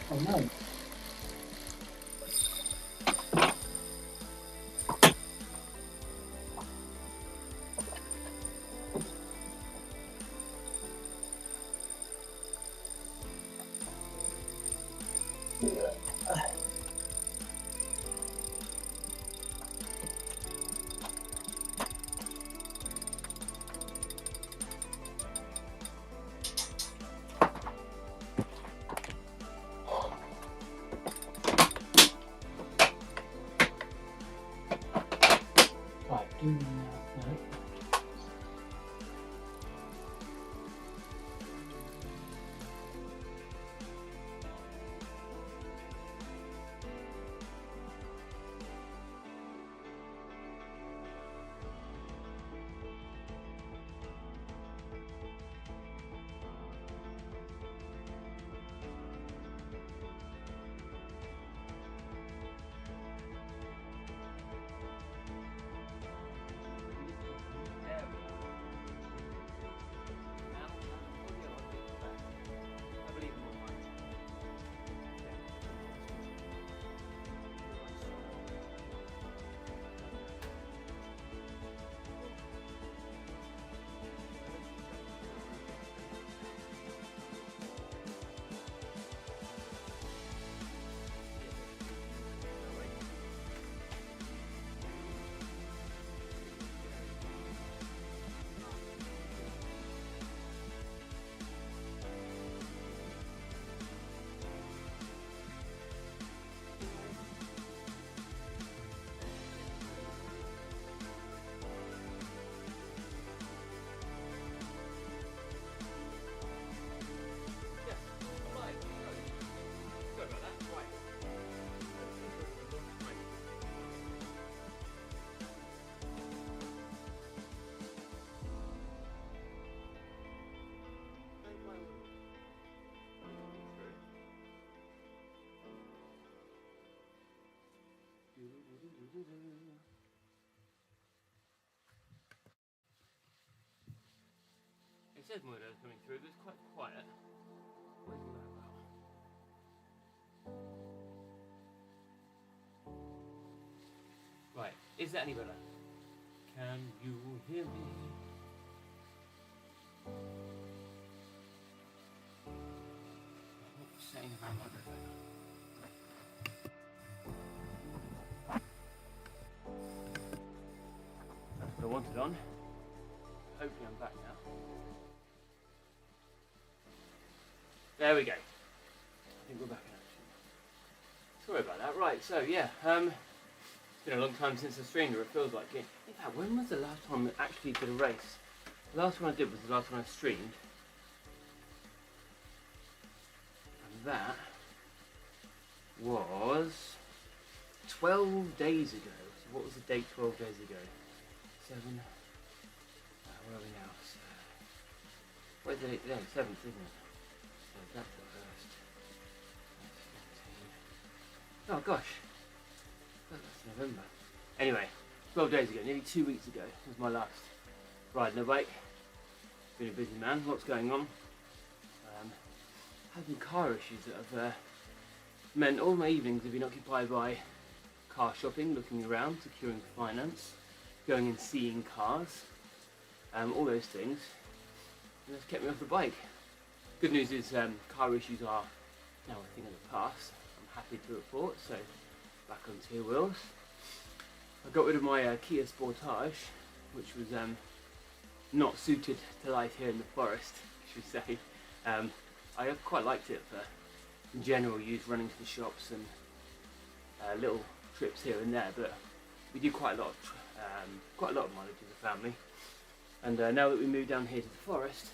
Oh no. Right, do no. It says Murdo's coming through, but it's quite quiet. What is all that about? Right, is that any better? Can you hear me? What's saying about my microphone? That's what I wanted on. Hopefully I'm back now. There we go. I think we're back in action. Sorry about that. Right, so yeah, it's been a long time since I streamed, or it feels like it. In fact, when was the last time I actually did a race? The last one I did was the last one I streamed. And that was 12 days ago. So what was the date 12 days ago? 7. Where are we now? So, what is the date today? 7th, isn't it? So that's the first. That's 15. Oh gosh. That's November. Anyway, 12 days ago, nearly 2 weeks ago, was my last ride in a bike. Been a busy man, lots going on. Had some car issues that have meant all my evenings have been occupied by car shopping, looking around, securing finance, going and seeing cars, all those things. And that's kept me off the bike. Good news is car issues are now a thing of the past. I'm happy to report, so back on 2 wheels. I got rid of my Kia Sportage, which was not suited to life here in the forest, I should say. I quite liked it for general use, running to the shops and little trips here and there, but we do quite a lot of mileage as a family. And now that we moved down here to the forest,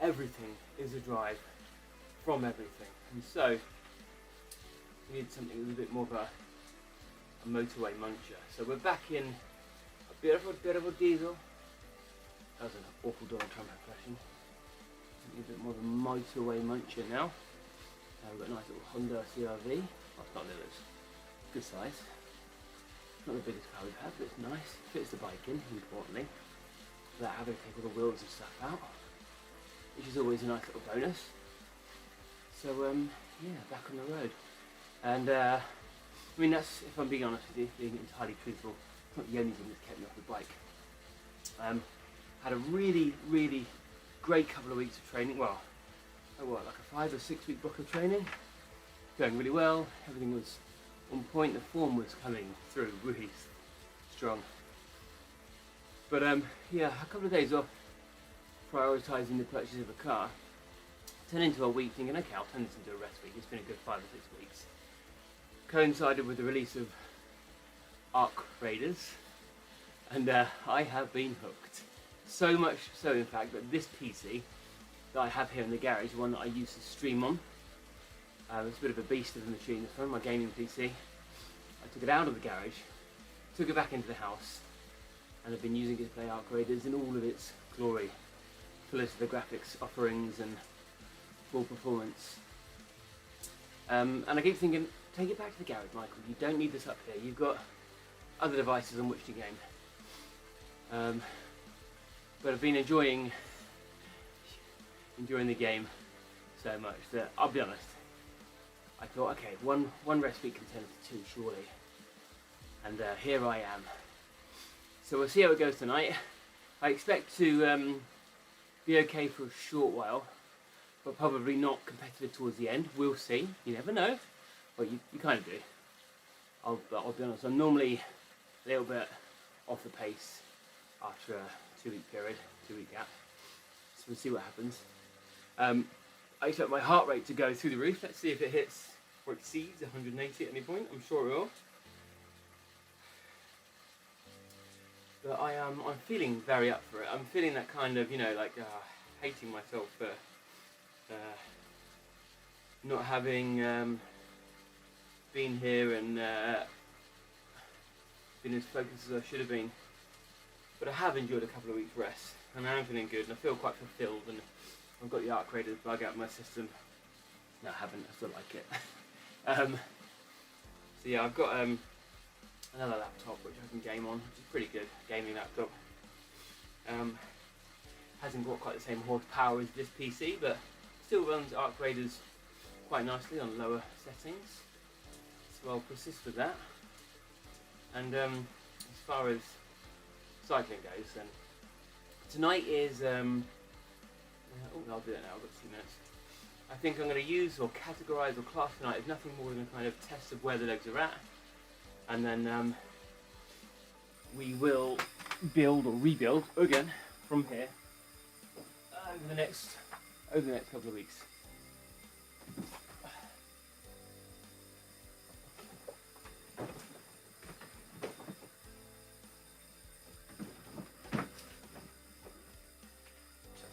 everything is a drive from everything, and so we need something with a bit more of a motorway muncher. So we're back in a bit of a diesel. That was an awful Donald Trump impression. A bit more of a motorway muncher now. We've got a nice little Honda CR-V. Well, it's not little, it's good size. Not the biggest car we've had, but it's nice. Fits the bike in, importantly, without having to take all the wheels and stuff out, which is always a nice little bonus. So yeah, back on the road. And I mean, that's, if I'm being honest with you, being entirely truthful, it's not the only thing that's kept me off the bike. Had a really, really great couple of weeks of training. Well, like a 5 or 6 week block of training. Going really well. Everything was on point. The form was coming through really strong. But yeah, a couple of days off, prioritising the purchase of a car, turned into a week thinking, okay, I'll turn this into a rest week. It's been a good 5 or 6 weeks. Coincided with the release of Arc Raiders, and I have been hooked. So much so, in fact, that this PC that I have here in the garage, the one that I used to stream on, it's a bit of a beast of a machine. It's from my gaming PC. I took it out of the garage, took it back into the house, and I've been using it to play Arc Raiders in all of its glory, full of the graphics offerings and full performance. And I keep thinking, take it back to the garage, Michael. You don't need this up here. You've got other devices on which to game. But I've been enjoying the game so much that I'll be honest. I thought, okay, one rest week can turn into 2, surely. And here I am. So we'll see how it goes tonight. I expect to be okay for a short while, but probably not competitive towards the end. We'll see. You never know. Well, you kind of do. I'll be honest. I'm normally a little bit off the pace after a 2-week period, 2-week gap. So we'll see what happens. I expect my heart rate to go through the roof. Let's see if it hits or exceeds 180 at any point. I'm sure it will. But I'm feeling very up for it. I'm feeling that kind of, like hating myself for not having been here and been as focused as I should have been. But I have enjoyed a couple of weeks rest, and I am feeling good, and I feel quite fulfilled, and I've got the Arc Raiders bug out of my system. No, I haven't. I still like it. So yeah, I've got another laptop which I can game on, which is pretty good, gaming laptop. Hasn't got quite the same horsepower as this PC, but still runs Arc Raiders quite nicely on lower settings. So I'll persist with that. And as far as cycling goes, then tonight is I'll do it now. I've got 2 minutes. I think I'm going to use or categorise or class tonight as nothing more than a kind of test of where the legs are at, and then we will build or rebuild again from here over the next couple of weeks.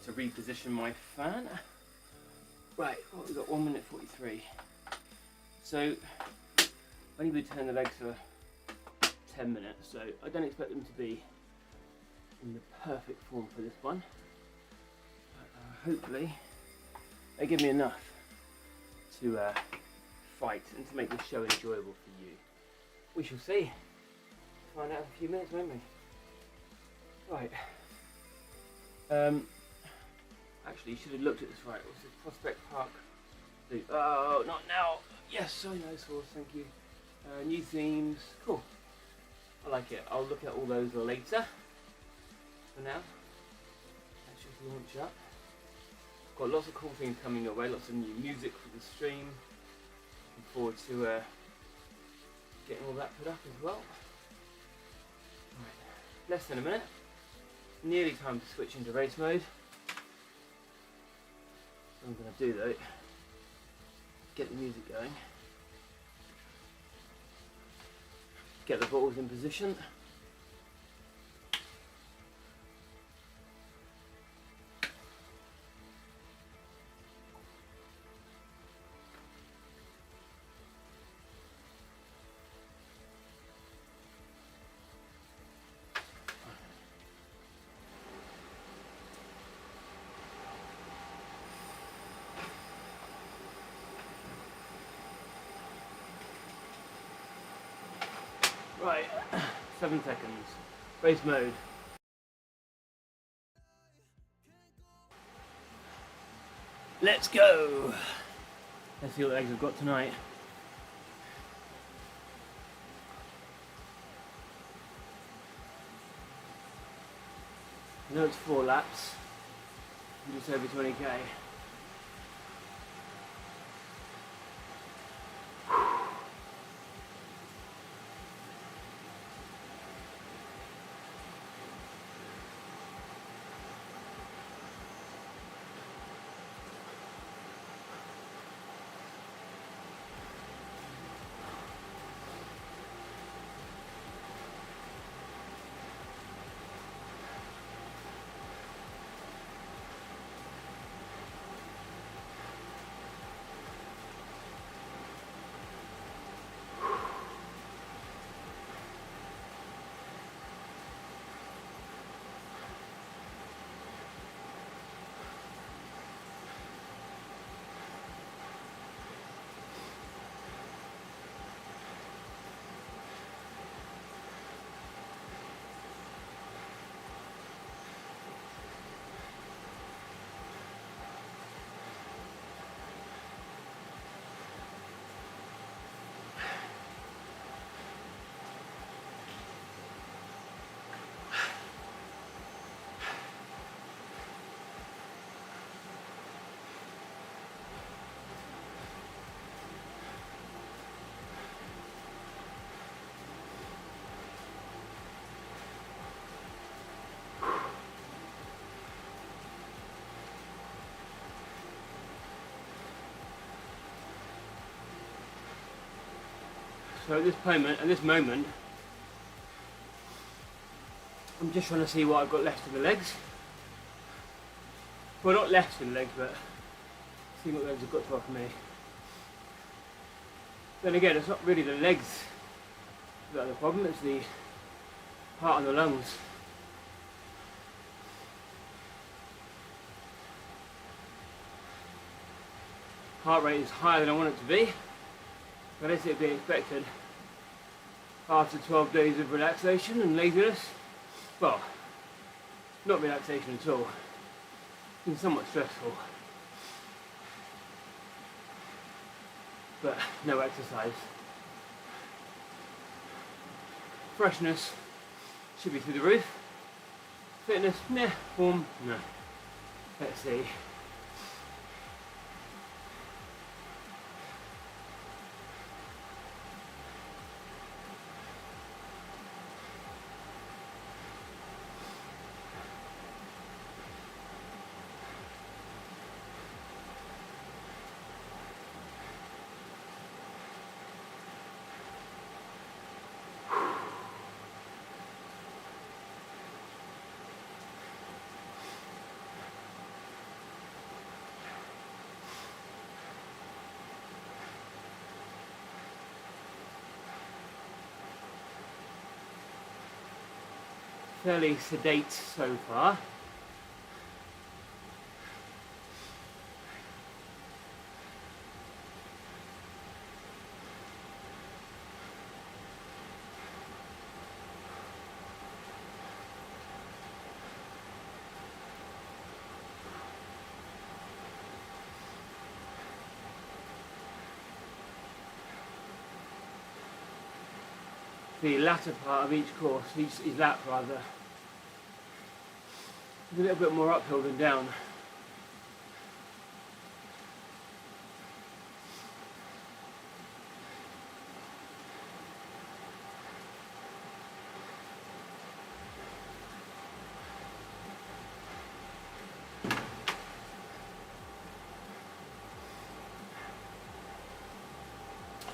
To reposition my fan. Right, what we've got 1 minute 43. So I only been turning the legs for 10 minutes, so I don't expect them to be in the perfect form for this one. But, hopefully they give me enough to fight and to make this show enjoyable for you. We shall see. Find out in a few minutes, won't we? Right. Actually, you should have looked at this right. What's this? Prospect Park Loop. Oh, not now. Yes, so nice horse, thank you. New themes. Cool. I like it. I'll look at all those later. For now, let's just launch up. Got lots of cool things coming your way. Lots of new music for the stream. Looking forward to getting all that put up as well. Right. Less than a minute. Nearly time to switch into race mode. What I'm going to do though, get the music going, get the balls in position, right, 7 seconds, race mode. Let's go! Let's see what legs I've got tonight. I know it's 4 laps, I'm just over 20k. So at this moment, I'm just trying to see what I've got left in the legs. Well, not left in the legs, but see what legs have got to offer me. Then again, it's not really the legs that are the problem, it's the heart and the lungs. Heart rate is higher than I want it to be, but as it be expected after 12 days of relaxation and laziness. Well, not relaxation at all. It's been somewhat stressful, but no exercise. Freshness should be through the roof. Fitness, meh. Form, no. Let's see. Fairly sedate so far. The latter part of each course, each lap rather, is a little bit more uphill than down.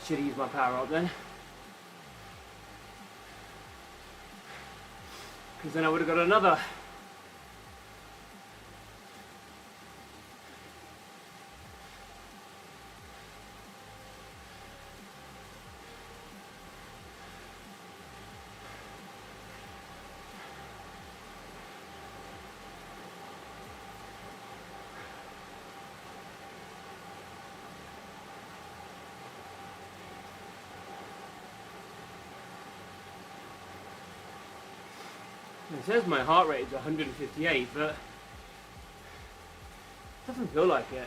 Should have used my power up then, because then I would have got another. It says my heart rate is 158, but it doesn't feel like it.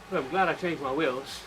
Well, I'm glad I changed my wheels.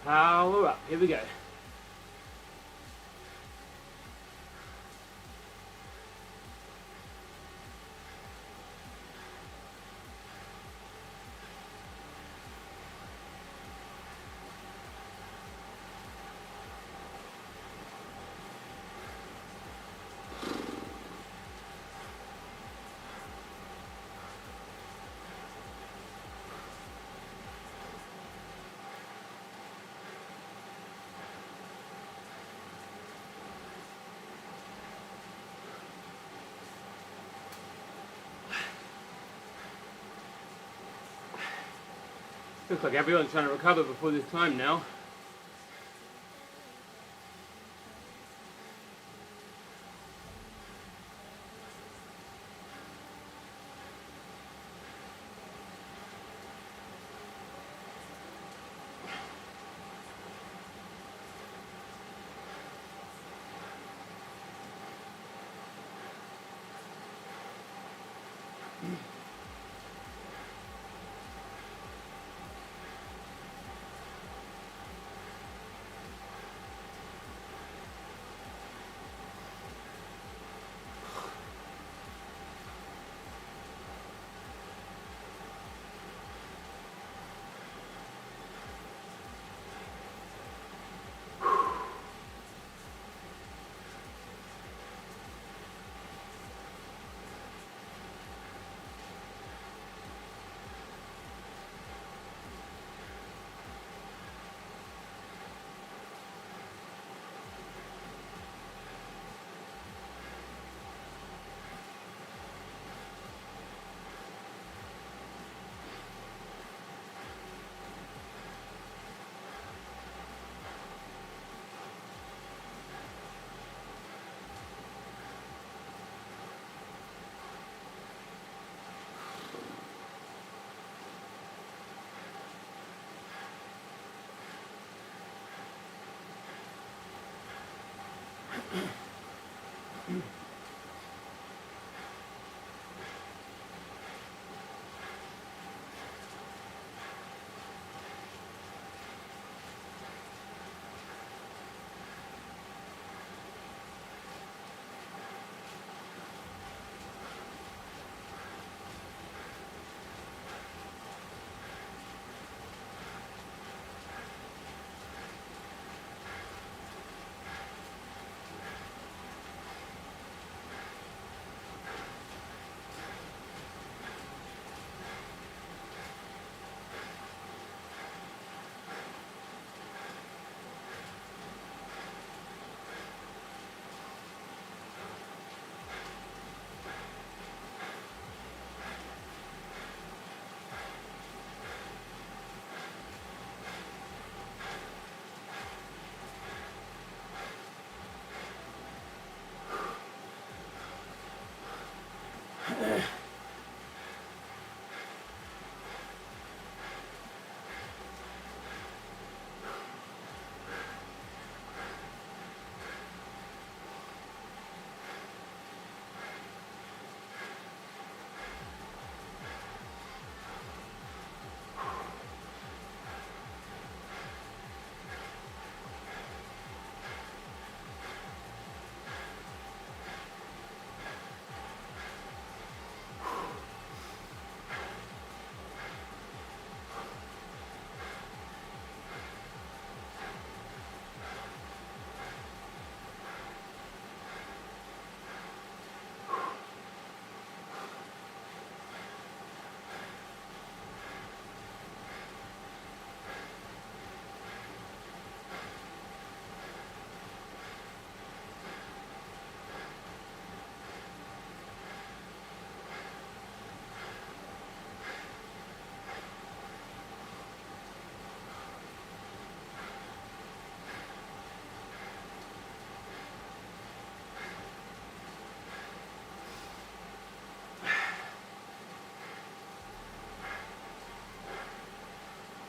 Power up, here we go. Looks like everyone's trying to recover before this time now.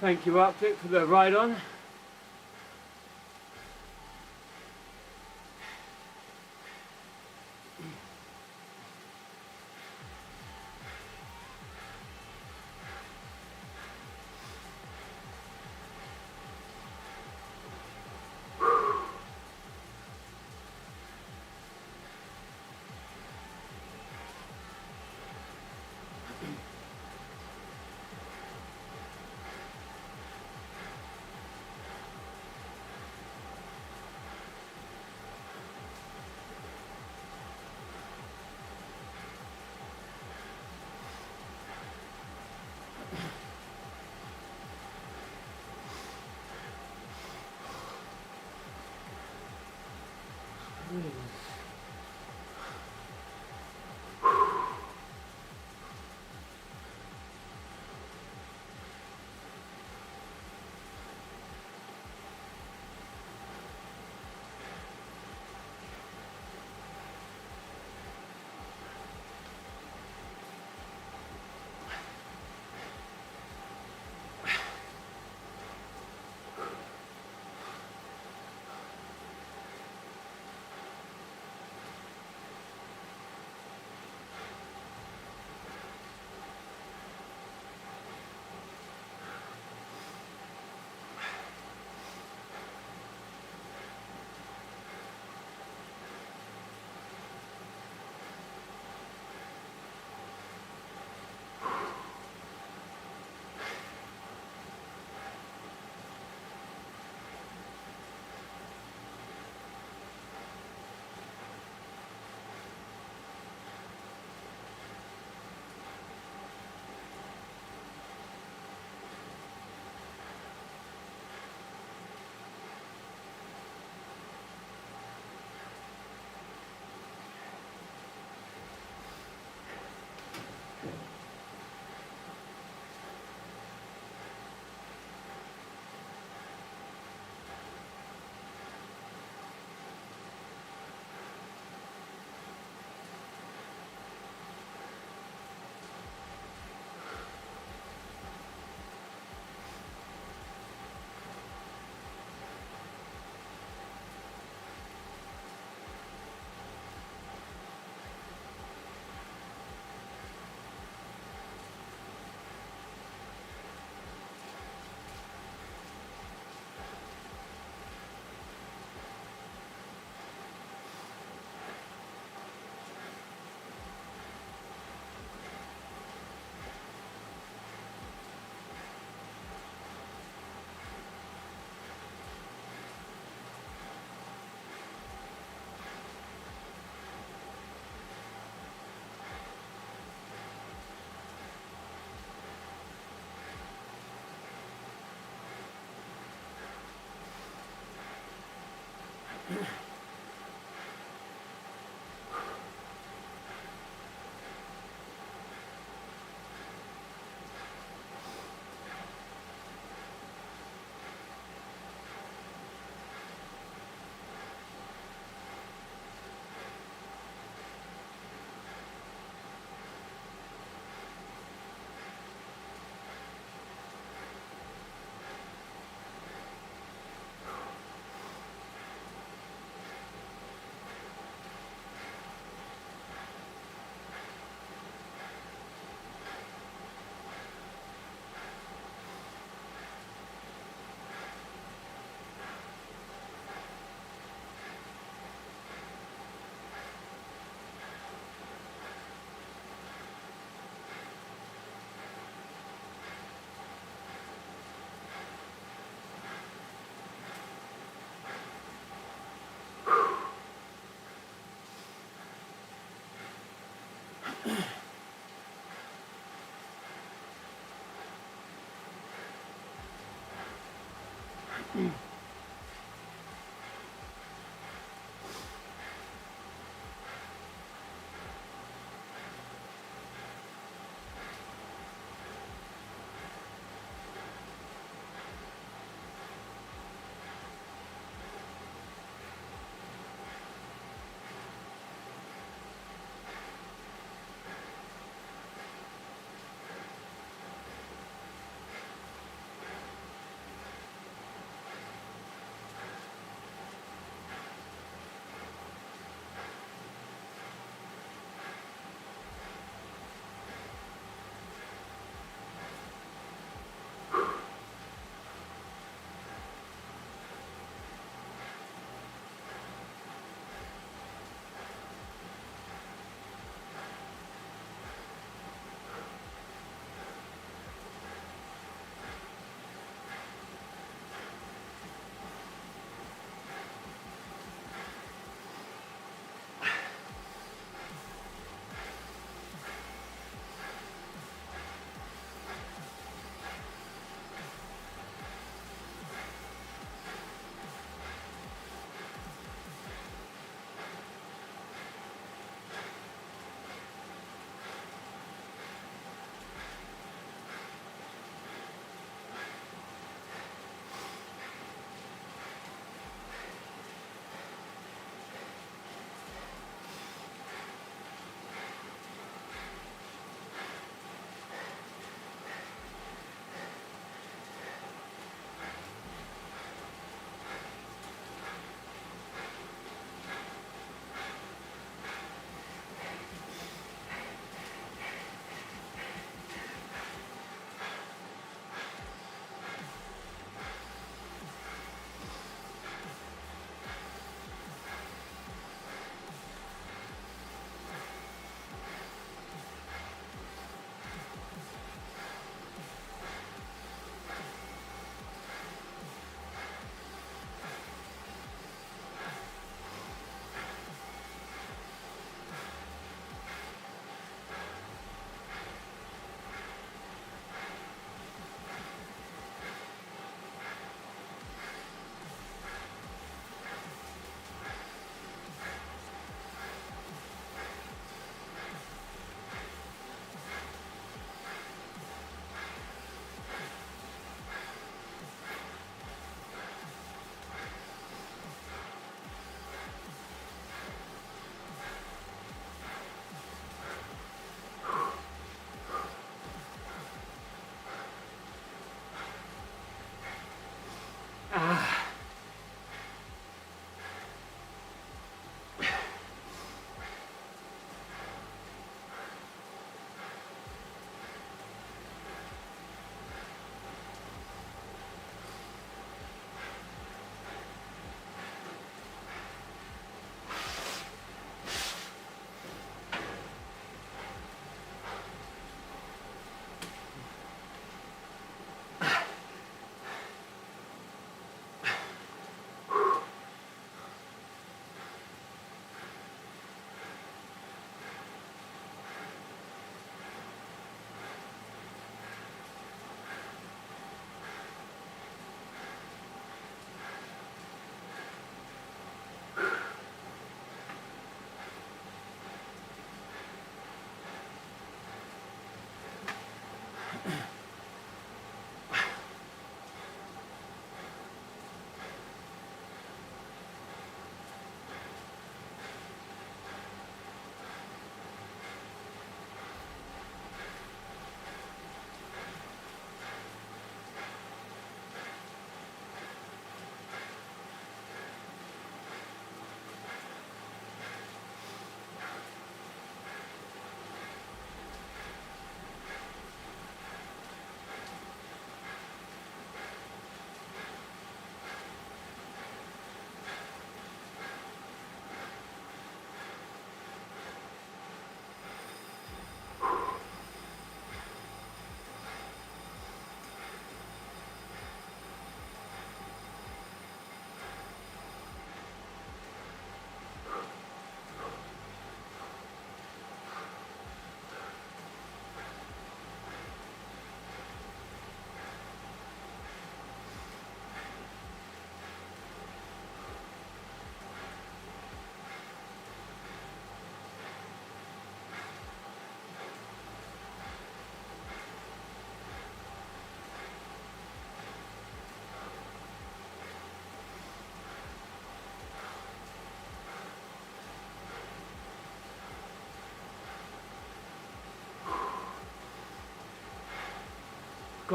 Thank you, Arctic, for the ride on.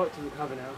got to recover now.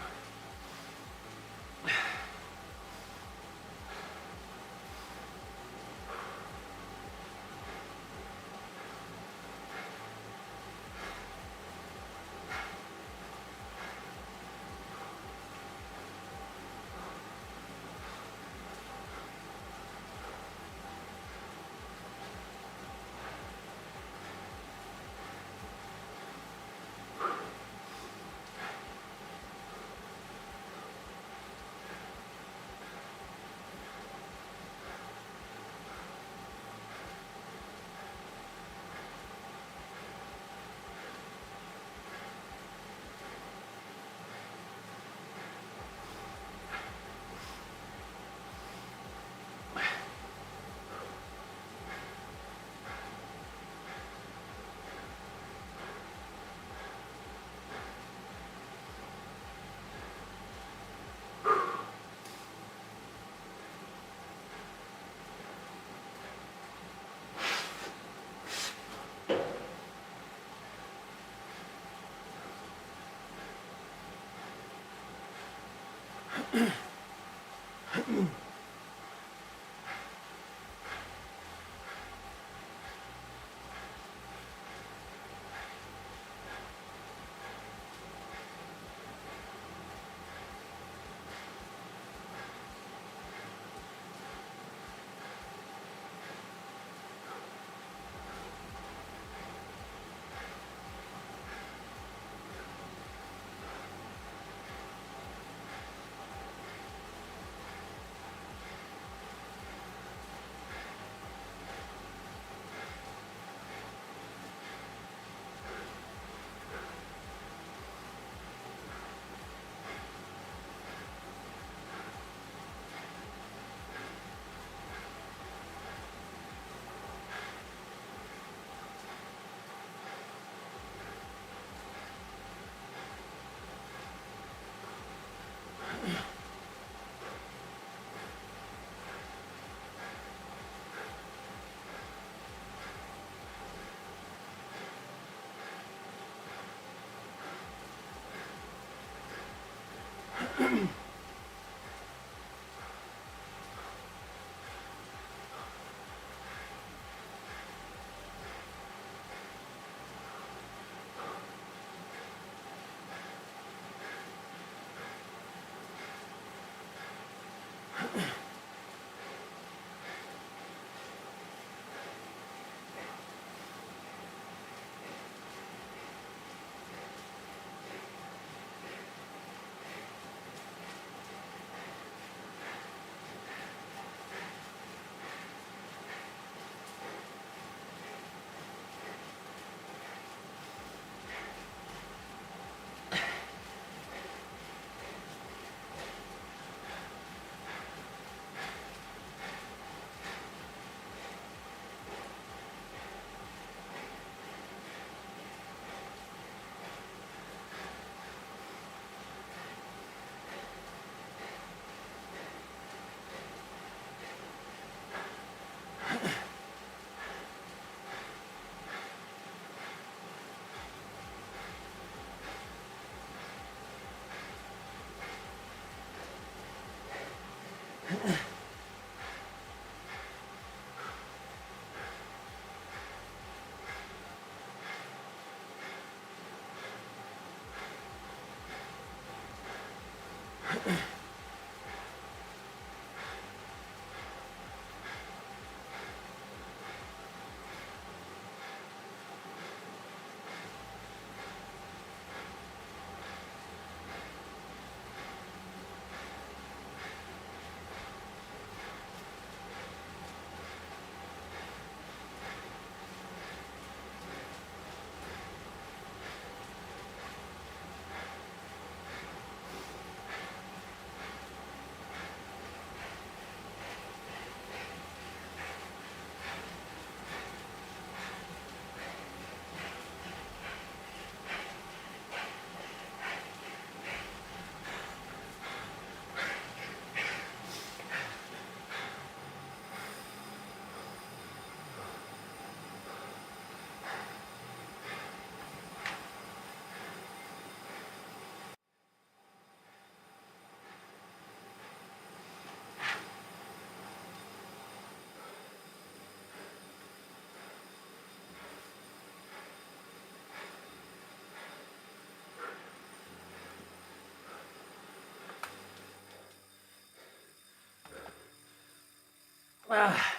Ah.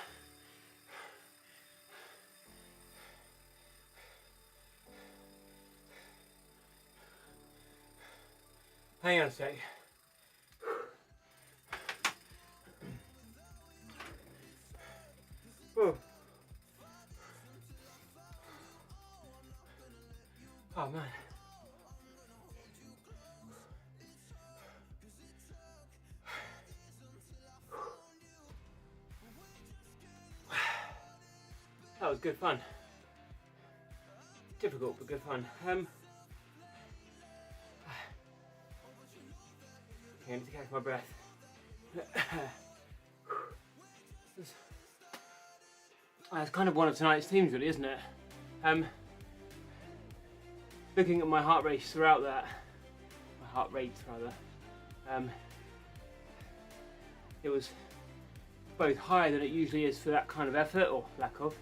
Hang on a sec. Oh. Oh man. That was good fun. Difficult but good fun. Okay, I need to catch my breath. It's kind of one of tonight's themes, really, isn't it? Looking at my heart rate throughout that, it was both higher than it usually is for that kind of effort, or lack of.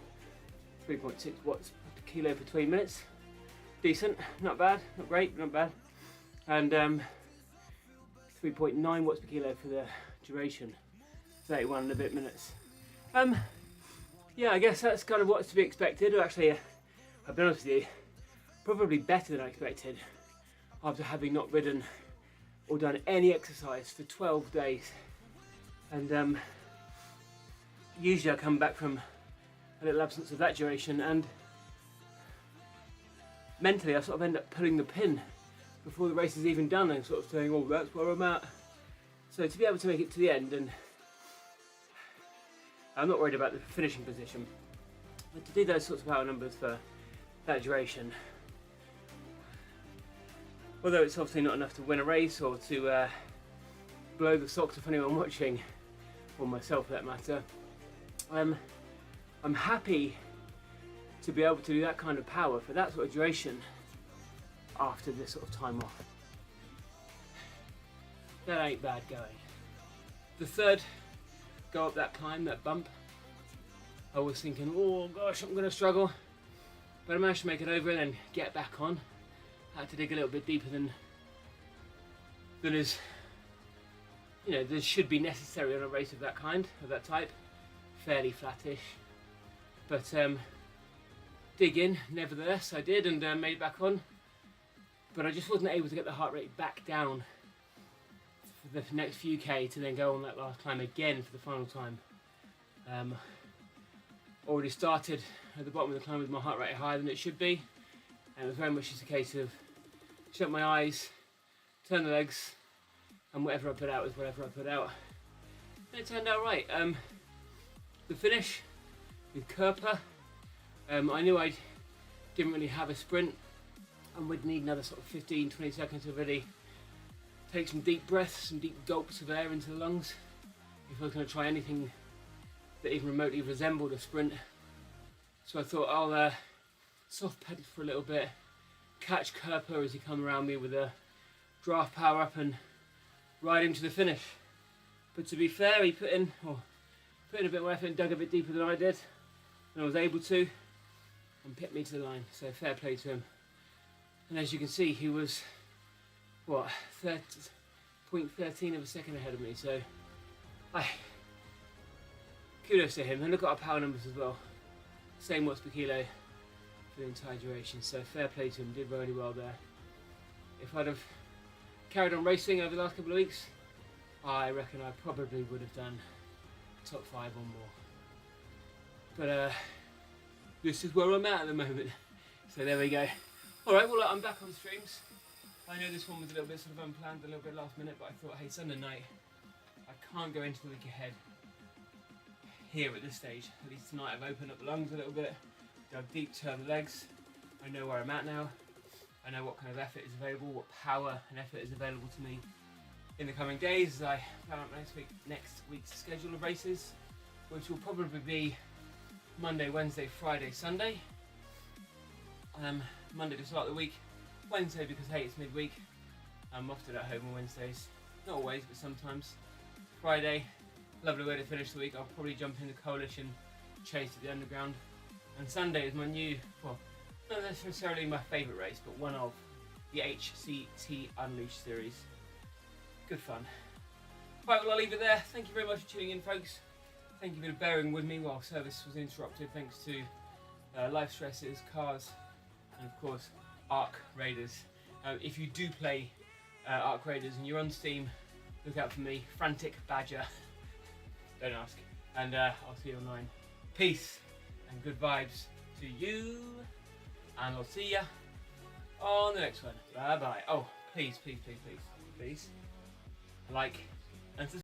3.6 watts per kilo for 20 minutes. Decent, not bad, not great, not bad. And 3.9 watts per kilo for the duration, 31 and a bit minutes. Yeah, I guess that's kind of what's to be expected. Actually, I'll be honest with you, probably better than I expected after having not ridden or done any exercise for 12 days. And usually I come back from a little absence of that duration, and mentally I sort of end up pulling the pin before the race is even done and sort of saying, oh, that's where I'm at. So to be able to make it to the end, and I'm not worried about the finishing position, but to do those sorts of power numbers for that duration, although it's obviously not enough to win a race or to blow the socks off anyone watching, or myself for that matter, I'm happy to be able to do that kind of power for that sort of duration after this sort of time off. That ain't bad going. The third go up that climb, that bump, I was thinking, oh gosh, I'm going to struggle, but I managed to make it over and then get back on. I had to dig a little bit deeper than is, you know, this should be necessary on a race of that kind, of that type. Fairly flattish, but dig in nevertheless I did, and made it back on, but I just wasn't able to get the heart rate back down for the next few K to then go on that last climb again for the final time. Already started at the bottom of the climb with my heart rate higher than it should be, and it was very much just a case of shut my eyes, turn the legs, and whatever I put out is whatever I put out. And it turned out right. The finish with Kerper, I knew I didn't really have a sprint and would need another sort of 15-20 seconds to really take some deep breaths, some deep gulps of air into the lungs if I was going to try anything that even remotely resembled a sprint. So I thought I'll soft pedal for a little bit, catch Kerper as he come around me with a draft power up and ride him to the finish. But to be fair, he put in a bit more effort and dug a bit deeper than I did, and I was able to, and picked me to the line, so fair play to him. And as you can see, he was, what, 0.13 of a second ahead of me, so kudos to him. And look at our power numbers as well, same watts per kilo for the entire duration, so fair play to him, did really well there. If I'd have carried on racing over the last couple of weeks, I reckon I probably would have done top 5 or more. But this is where I'm at the moment. So there we go. Alright, well I'm back on streams. I know this one was a little bit sort of unplanned, a little bit last minute, but I thought, hey, Sunday night, I can't go into the week ahead here at this stage. At least tonight I've opened up the lungs a little bit, dug deep, turned the legs. I know where I'm at now. I know what kind of effort is available, what power and effort is available to me in the coming days as I plan out next week's schedule of races, which will probably be Monday, Wednesday, Friday, Sunday. Monday to start the week, Wednesday because hey, it's midweek. I'm often at home on Wednesdays, not always, but sometimes. Friday, lovely way to finish the week. I'll probably jump into Coalition, chase at the Underground, and Sunday is my new, well, not necessarily my favourite race, but one of the HCT Unleashed series. Good fun. Right, well I'll leave it there. Thank you very much for tuning in, folks. Thank you for bearing with me while service was interrupted thanks to life stresses, cars, and of course Ark Raiders. If you do play Ark Raiders and you're on Steam, look out for me, Frantic Badger. Don't ask. And I'll see you online. Peace and good vibes to you, and I'll see ya on the next one. Bye bye. Oh, please, like and subscribe.